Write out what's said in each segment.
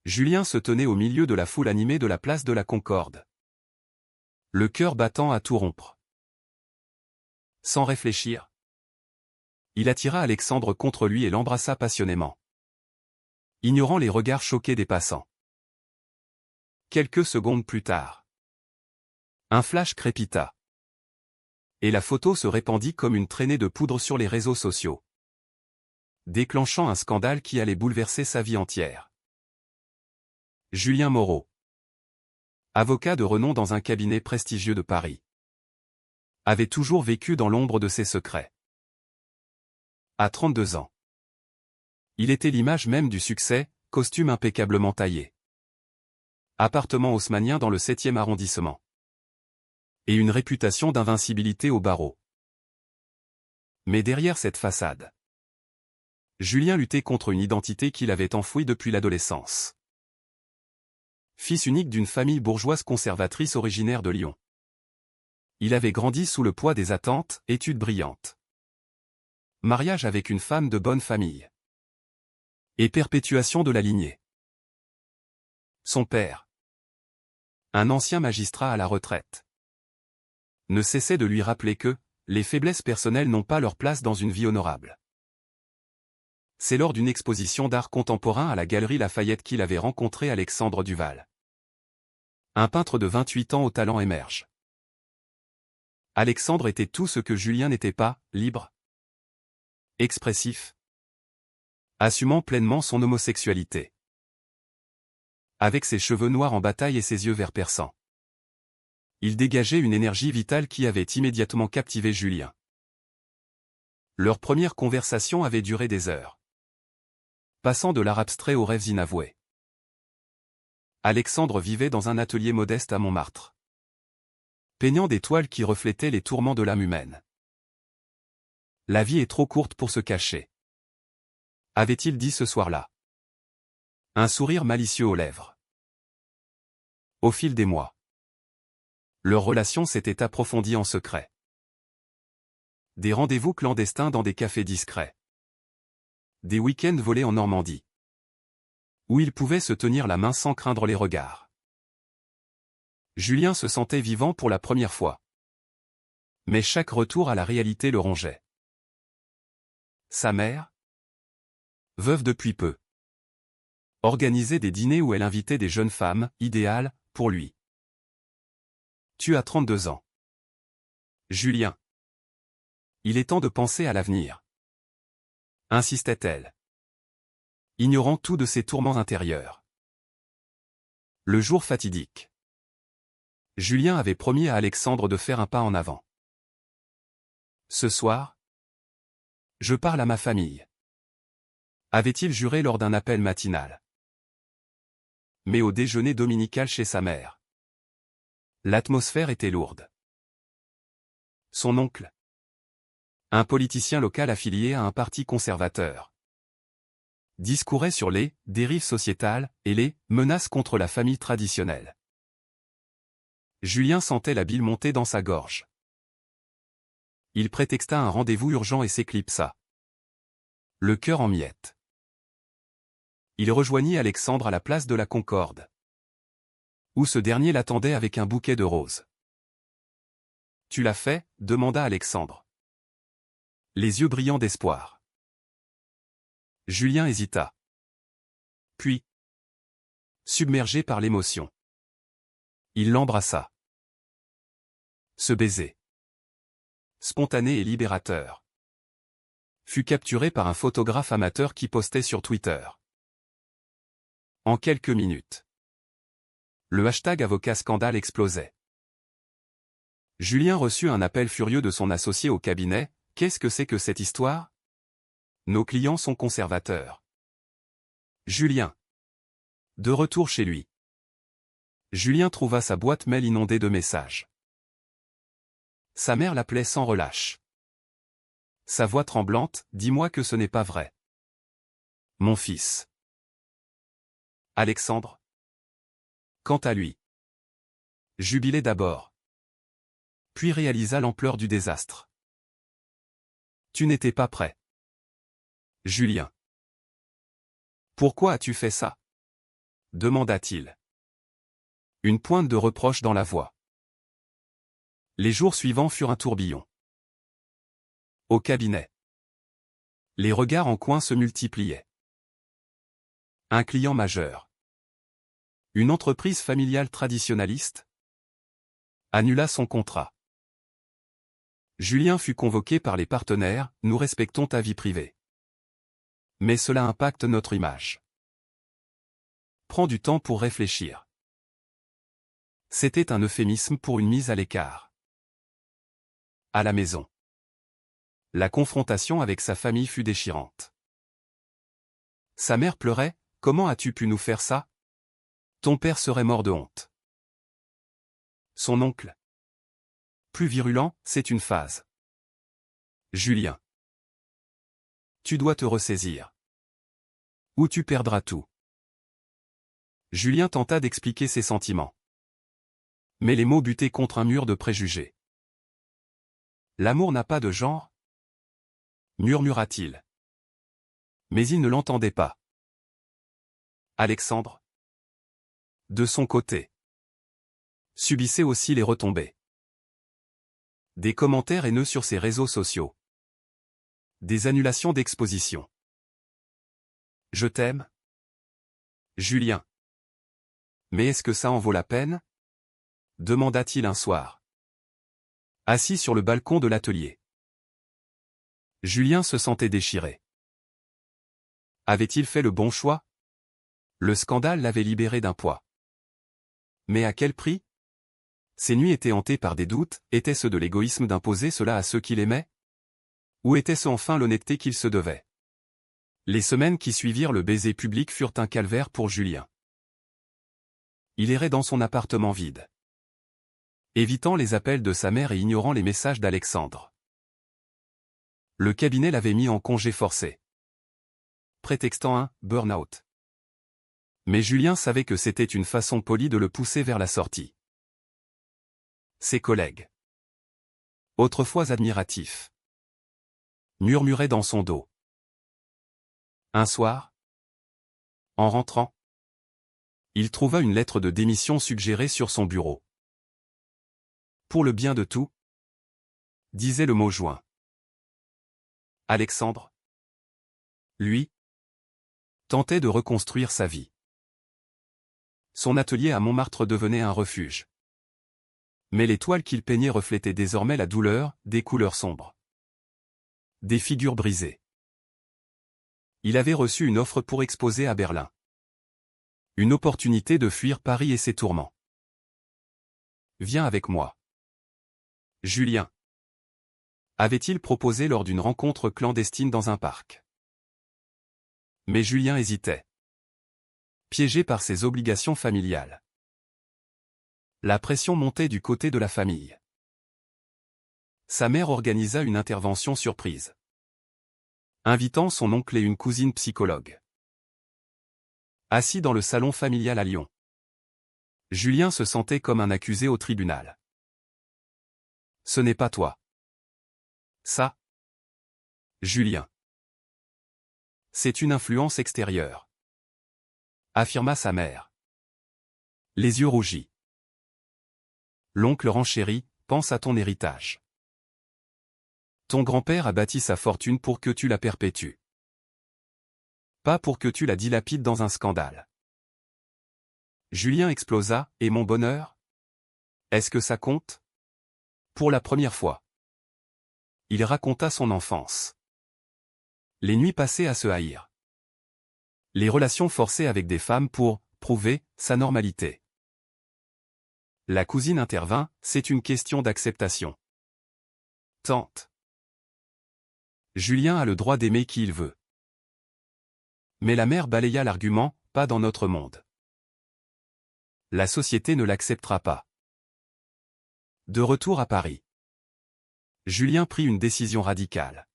Julien se tenait au milieu de la foule animée de la place de la Concorde. Le cœur battant à tout rompre. Sans réfléchir, il attira Alexandre contre lui et l'embrassa passionnément, ignorant les regards choqués des passants. Quelques secondes plus tard, un flash crépita. Et la photo se répandit comme une traînée de poudre sur les réseaux sociaux, déclenchant un scandale qui allait bouleverser sa vie entière. Julien Moreau, avocat de renom dans un cabinet prestigieux de Paris, avait toujours vécu dans l'ombre de ses secrets. À 32 ans, il était l'image même du succès, costume impeccablement taillé, appartement haussmannien dans le 7e arrondissement, et une réputation d'invincibilité au barreau. Mais derrière cette façade, Julien luttait contre une identité qu'il avait enfouie depuis l'adolescence. Fils unique d'une famille bourgeoise conservatrice originaire de Lyon, il avait grandi sous le poids des attentes, études brillantes, mariage avec une femme de bonne famille, et perpétuation de la lignée. Son père, un ancien magistrat à la retraite, ne cessait de lui rappeler que les faiblesses personnelles n'ont pas leur place dans une vie honorable. C'est lors d'une exposition d'art contemporain à la Galerie Lafayette qu'il avait rencontré Alexandre Duval. Un peintre de 28 ans au talent émerge. Alexandre était tout ce que Julien n'était pas, libre, expressif, assumant pleinement son homosexualité. Avec ses cheveux noirs en bataille et ses yeux verts perçants, il dégageait une énergie vitale qui avait immédiatement captivé Julien. Leur première conversation avait duré des heures, passant de l'art abstrait aux rêves inavoués. Alexandre vivait dans un atelier modeste à Montmartre, peignant des toiles qui reflétaient les tourments de l'âme humaine. La vie est trop courte pour se cacher, avait-il dit ce soir-là, un sourire malicieux aux lèvres. Au fil des mois, leur relation s'était approfondie en secret. Des rendez-vous clandestins dans des cafés discrets. Des week-ends volés en Normandie, où ils pouvaient se tenir la main sans craindre les regards. Julien se sentait vivant pour la première fois. Mais chaque retour à la réalité le rongeait. Sa mère, veuve depuis peu, organisait des dîners où elle invitait des jeunes femmes, idéales, pour lui. Tu as 32 ans. Julien. Il est temps de penser à l'avenir, insistait-elle, ignorant tout de ses tourments intérieurs. Le jour fatidique. Julien avait promis à Alexandre de faire un pas en avant. Ce soir, je parle à ma famille, avait-il juré lors d'un appel matinal. Mais au déjeuner dominical chez sa mère, l'atmosphère était lourde. Son oncle, un politicien local affilié à un parti conservateur, discourait sur les dérives sociétales et les menaces contre la famille traditionnelle. Julien sentait la bile monter dans sa gorge. Il prétexta un rendez-vous urgent et s'éclipsa, le cœur en miettes. Il rejoignit Alexandre à la place de la Concorde, où ce dernier l'attendait avec un bouquet de roses. « Tu l'as fait » demanda Alexandre, les yeux brillants d'espoir. Julien hésita. Puis, submergé par l'émotion, il l'embrassa. Ce baiser, spontané et libérateur, fut capturé par un photographe amateur qui postait sur Twitter. En quelques minutes, le hashtag avocat scandale explosait. Julien reçut un appel furieux de son associé au cabinet. « Qu'est-ce que c'est que cette histoire ? Nos clients sont conservateurs. » Julien. De retour chez lui, Julien trouva sa boîte mail inondée de messages. Sa mère l'appelait sans relâche. Sa voix tremblante, « Dis-moi que ce n'est pas vrai. Mon fils. » Alexandre, quant à lui, jubilait d'abord, puis réalisa l'ampleur du désastre. Tu n'étais pas prêt. Julien. Pourquoi as-tu fait ça ? demanda-t-il. Une pointe de reproche dans la voix. Les jours suivants furent un tourbillon. Au cabinet. Les regards en coin se multipliaient. Un client majeur. Une entreprise familiale traditionnaliste annula son contrat. Julien fut convoqué par les partenaires, nous respectons ta vie privée. Mais cela impacte notre image. Prends du temps pour réfléchir. C'était un euphémisme pour une mise à l'écart. À la maison. La confrontation avec sa famille fut déchirante. Sa mère pleurait, « Comment as-tu pu nous faire ça? Ton père serait mort de honte. » Son oncle. Plus virulent, c'est une phase. Julien. Tu dois te ressaisir. Ou tu perdras tout. Julien tenta d'expliquer ses sentiments. Mais les mots butaient contre un mur de préjugés. L'amour n'a pas de genre, murmura-t-il. Mais il ne l'entendait pas. Alexandre, de son côté, subissait aussi les retombées. Des commentaires haineux sur ses réseaux sociaux. Des annulations d'expositions. Je t'aime, Julien. Mais est-ce que ça en vaut la peine? Demanda-t-il un soir. Assis sur le balcon de l'atelier. Julien se sentait déchiré. Avait-il fait le bon choix? Le scandale l'avait libéré d'un poids. Mais à quel prix? Ses nuits étaient hantées par des doutes, était-ce de l'égoïsme d'imposer cela à ceux qu'il aimait? Ou était-ce enfin l'honnêteté qu'il se devait? Les semaines qui suivirent le baiser public furent un calvaire pour Julien. Il errait dans son appartement vide, évitant les appels de sa mère et ignorant les messages d'Alexandre. Le cabinet l'avait mis en congé forcé, prétextant un « burn-out ». Mais Julien savait que c'était une façon polie de le pousser vers la sortie. Ses collègues, autrefois admiratifs, murmuraient dans son dos. Un soir, en rentrant, il trouva une lettre de démission suggérée sur son bureau. Pour le bien de tout, disait le mot joint. Alexandre, lui, tentait de reconstruire sa vie. Son atelier à Montmartre devenait un refuge. Mais les toiles qu'il peignait reflétaient désormais la douleur, des couleurs sombres. Des figures brisées. Il avait reçu une offre pour exposer à Berlin. Une opportunité de fuir Paris et ses tourments. Viens avec moi. Julien. Avait-il proposé lors d'une rencontre clandestine dans un parc. Mais Julien hésitait. Piégé par ses obligations familiales. La pression montait du côté de la famille. Sa mère organisa une intervention surprise, invitant son oncle et une cousine psychologue. Assis dans le salon familial à Lyon, Julien se sentait comme un accusé au tribunal. Ce n'est pas toi. Ça, Julien. C'est une influence extérieure, affirma sa mère. Les yeux rougis. L'oncle renchérit, pense à ton héritage. Ton grand-père a bâti sa fortune pour que tu la perpétues. Pas pour que tu la dilapides dans un scandale. Julien explosa, et mon bonheur? Est-ce que ça compte? Pour la première fois. Il raconta son enfance. Les nuits passées à se haïr. Les relations forcées avec des femmes pour prouver sa normalité. La cousine intervint, c'est une question d'acceptation. Tante. Julien a le droit d'aimer qui il veut. Mais la mère balaya l'argument, pas dans notre monde. La société ne l'acceptera pas. De retour à Paris, Julien prit une décision radicale.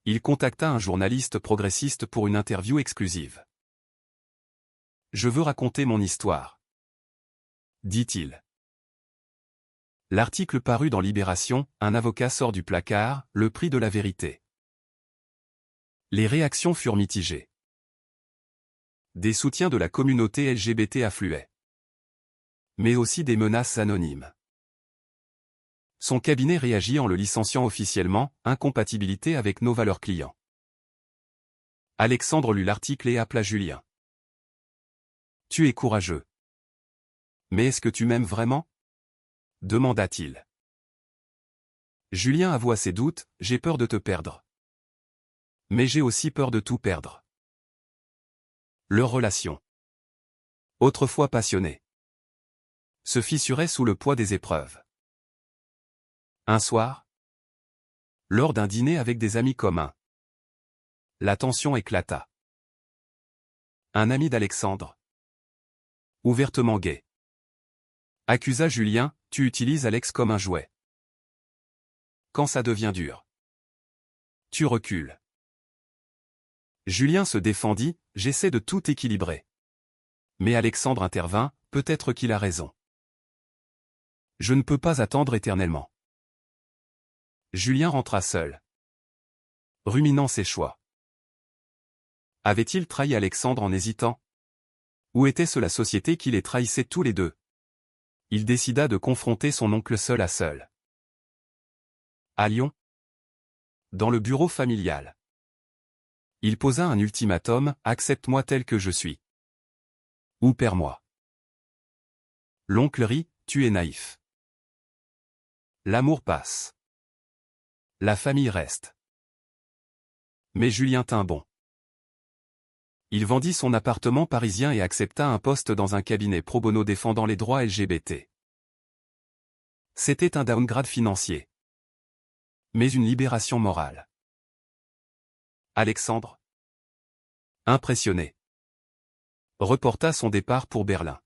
Il contacta un journaliste progressiste pour une interview exclusive. Je veux raconter mon histoire, dit-il. L'article parut dans Libération, un avocat sort du placard, le prix de la vérité. Les réactions furent mitigées. Des soutiens de la communauté LGBT affluaient. Mais aussi des menaces anonymes. Son cabinet réagit en le licenciant officiellement, incompatibilité avec nos valeurs clients. Alexandre lut l'article et appela Julien. Tu es courageux. Mais est-ce que tu m'aimes vraiment? Demanda-t-il. Julien avoua ses doutes, j'ai peur de te perdre. Mais j'ai aussi peur de tout perdre. Leur relation, autrefois passionnée, se fissurait sous le poids des épreuves. Un soir, lors d'un dîner avec des amis communs, la tension éclata. Un ami d'Alexandre, ouvertement gai, accusa Julien, tu utilises Alex comme un jouet. Quand ça devient dur, tu recules. Julien se défendit, j'essaie de tout équilibrer. Mais Alexandre intervint, peut-être qu'il a raison. Je ne peux pas attendre éternellement. Julien rentra seul, ruminant ses choix. Avait-il trahi Alexandre en hésitant? Ou était-ce la société qui les trahissait tous les deux? Il décida de confronter son oncle seul à seul. À Lyon, dans le bureau familial, il posa un ultimatum, accepte-moi tel que je suis. Ou perds-moi. L'oncle rit, tu es naïf. L'amour passe. La famille reste. Mais Julien tint bon. Il vendit son appartement parisien et accepta un poste dans un cabinet pro bono défendant les droits LGBT. C'était un downgrade financier. Mais une libération morale. Alexandre, impressionné, reporta son départ pour Berlin.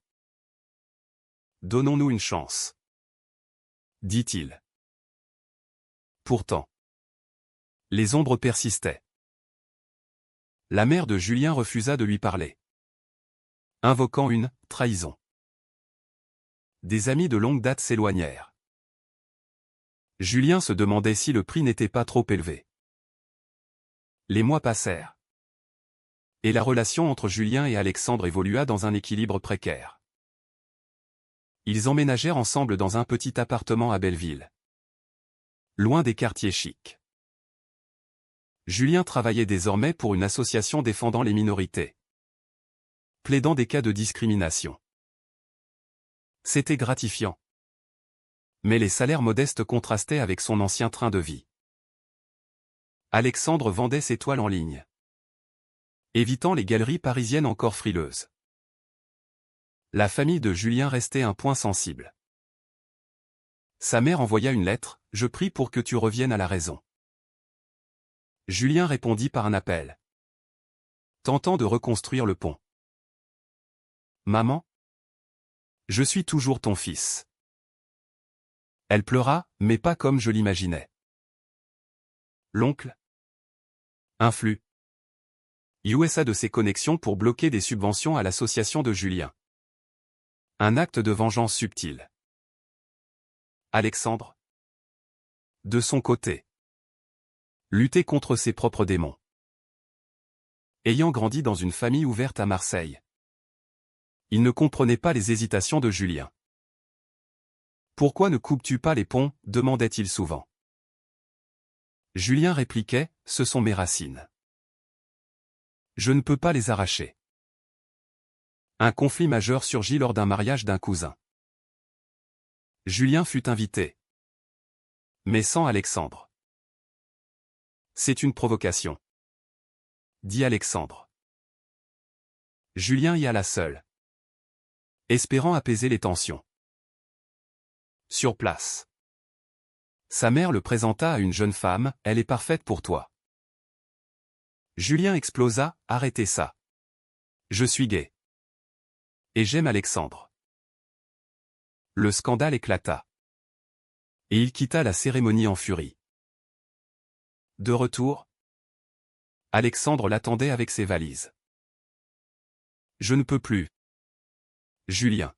Donnons-nous une chance, dit-il. Pourtant, les ombres persistaient. La mère de Julien refusa de lui parler, invoquant une trahison. Des amis de longue date s'éloignèrent. Julien se demandait si le prix n'était pas trop élevé. Les mois passèrent. Et la relation entre Julien et Alexandre évolua dans un équilibre précaire. Ils emménagèrent ensemble dans un petit appartement à Belleville, loin des quartiers chics. Julien travaillait désormais pour une association défendant les minorités, plaidant des cas de discrimination. C'était gratifiant. Mais les salaires modestes contrastaient avec son ancien train de vie. Alexandre vendait ses toiles en ligne, évitant les galeries parisiennes encore frileuses. La famille de Julien restait un point sensible. Sa mère envoya une lettre, « Je prie pour que tu reviennes à la raison ». Julien répondit par un appel, tentant de reconstruire le pont. « Maman, je suis toujours ton fils. » Elle pleura, mais pas comme je l'imaginais. L'oncle influe USA de ses connexions pour bloquer des subventions à l'association de Julien. Un acte de vengeance subtil. Alexandre, de son côté, luttait contre ses propres démons. Ayant grandi dans une famille ouverte à Marseille, il ne comprenait pas les hésitations de Julien. « Pourquoi ne coupes-tu pas les ponts » demandait-il souvent. Julien répliquait, « Ce sont mes racines. Je ne peux pas les arracher. » Un conflit majeur surgit lors d'un mariage d'un cousin. Julien fut invité, mais sans Alexandre. « C'est une provocation, » dit Alexandre. Julien y alla seul, espérant apaiser les tensions. Sur place, sa mère le présenta à une jeune femme, « Elle est parfaite pour toi. » Julien explosa, « Arrêtez ça. Je suis gay. Et j'aime Alexandre. » Le scandale éclata. Et il quitta la cérémonie en furie. De retour, Alexandre l'attendait avec ses valises. « Je ne peux plus. Julien.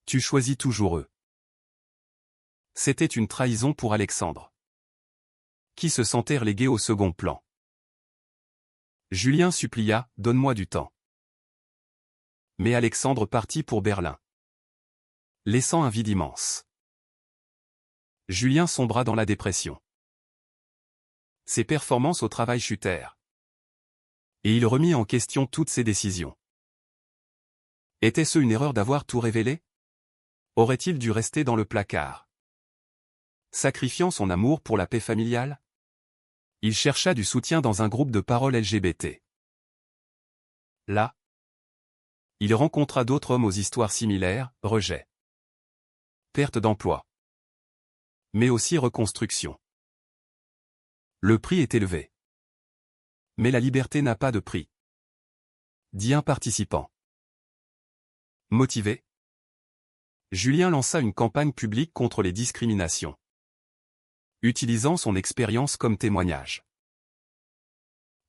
Tu choisis toujours eux. » C'était une trahison pour Alexandre, qui se sentait relégué au second plan. Julien supplia, donne-moi du temps. Mais Alexandre partit pour Berlin, laissant un vide immense. Julien sombra dans la dépression. Ses performances au travail chutèrent. Et il remit en question toutes ses décisions. Était-ce une erreur d'avoir tout révélé? Aurait-il dû rester dans le placard, sacrifiant son amour pour la paix familiale? Il chercha du soutien dans un groupe de parole LGBT. Là, il rencontra d'autres hommes aux histoires similaires, rejet, perte d'emploi, mais aussi reconstruction. Le prix est élevé. Mais la liberté n'a pas de prix, dit un participant. Motivé, Julien lança une campagne publique contre les discriminations, utilisant son expérience comme témoignage.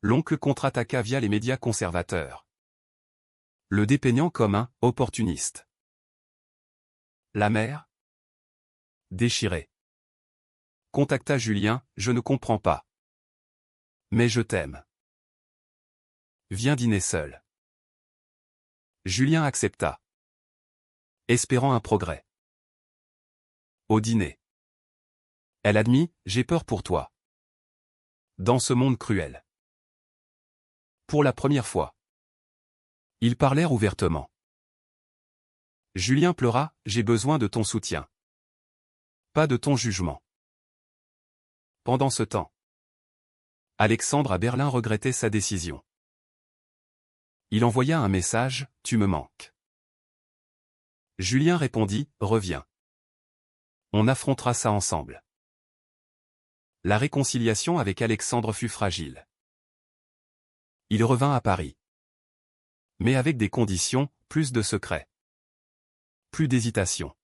L'oncle contre-attaqua via les médias conservateurs, le dépeignant comme un « opportuniste ». La mère, déchirée, contacta Julien, « Je ne comprends pas. Mais je t'aime. Viens dîner seul. » Julien accepta, espérant un progrès. Au dîner, elle admit, « J'ai peur pour toi. Dans ce monde cruel. » Pour la première fois, ils parlèrent ouvertement. Julien pleura, « J'ai besoin de ton soutien. Pas de ton jugement. » Pendant ce temps, Alexandre à Berlin regrettait sa décision. Il envoya un message, « Tu me manques. » Julien répondit, « Reviens. On affrontera ça ensemble. » La réconciliation avec Alexandre fut fragile. Il revint à Paris. Mais avec des conditions, plus de secrets. Plus d'hésitation.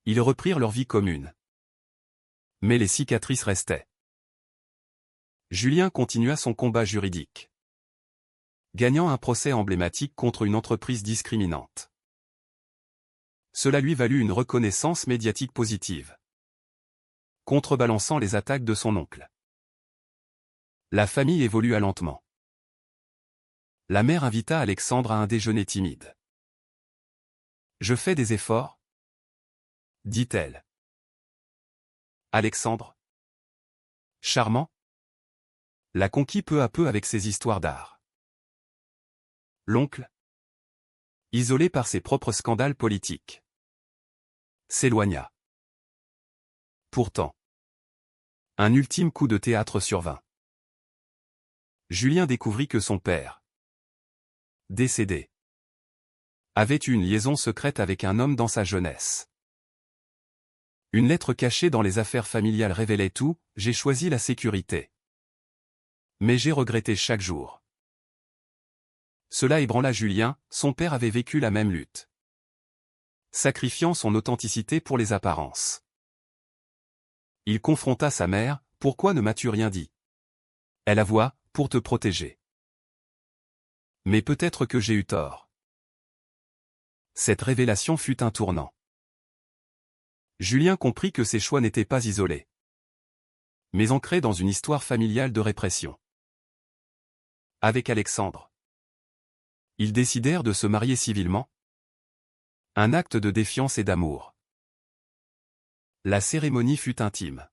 Ils reprirent leur vie commune. Mais les cicatrices restaient. Julien continua son combat juridique, gagnant un procès emblématique contre une entreprise discriminante. Cela lui valut une reconnaissance médiatique positive, contrebalançant les attaques de son oncle. La famille évolua lentement. La mère invita Alexandre à un déjeuner timide. « Je fais des efforts » dit-elle. Alexandre, charmant, la conquit peu à peu avec ses histoires d'art. L'oncle, isolé par ses propres scandales politiques, s'éloigna. Pourtant, un ultime coup de théâtre survint. Julien découvrit que son père, décédé, avait eu une liaison secrète avec un homme dans sa jeunesse. Une lettre cachée dans les affaires familiales révélait tout, « J'ai choisi la sécurité. Mais j'ai regretté chaque jour. » Cela ébranla Julien, son père avait vécu la même lutte, sacrifiant son authenticité pour les apparences. Il confronta sa mère, « Pourquoi ne m'as-tu rien dit ?» Elle avoua, « Pour te protéger. » Mais peut-être que j'ai eu tort. Cette révélation fut un tournant. Julien comprit que ses choix n'étaient pas isolés, mais ancrés dans une histoire familiale de répression. Avec Alexandre, ils décidèrent de se marier civilement. Un acte de défiance et d'amour. La cérémonie fut intime,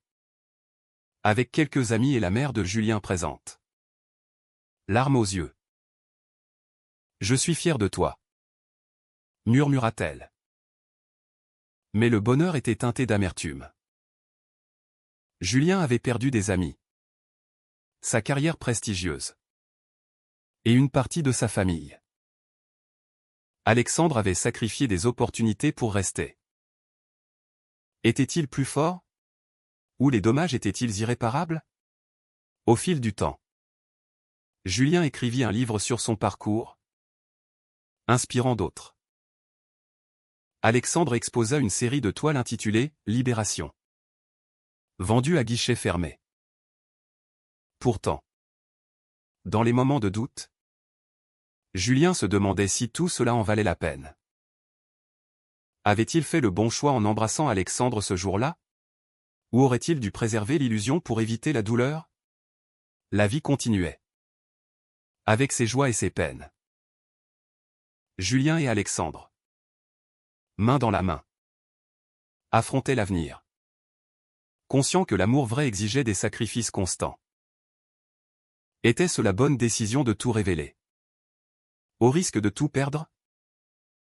avec quelques amis et la mère de Julien présente. Larmes aux yeux. « Je suis fière de toi, » murmura-t-elle. Mais le bonheur était teinté d'amertume. Julien avait perdu des amis, sa carrière prestigieuse, et une partie de sa famille. Alexandre avait sacrifié des opportunités pour rester. Était-il plus fort? Ou les dommages étaient-ils irréparables? Au fil du temps, Julien écrivit un livre sur son parcours, inspirant d'autres. Alexandre exposa une série de toiles intitulée « Libération », vendue à guichet fermé. Pourtant, dans les moments de doute, Julien se demandait si tout cela en valait la peine. Avait-il fait le bon choix en embrassant Alexandre ce jour-là? Ou aurait-il dû préserver l'illusion pour éviter la douleur? La vie continuait. avec ses joies et ses peines. Julien et Alexandre, main dans la main, affrontaient l'avenir, conscients que l'amour vrai exigeait des sacrifices constants. Était-ce la bonne décision de tout révéler? Au risque de tout perdre?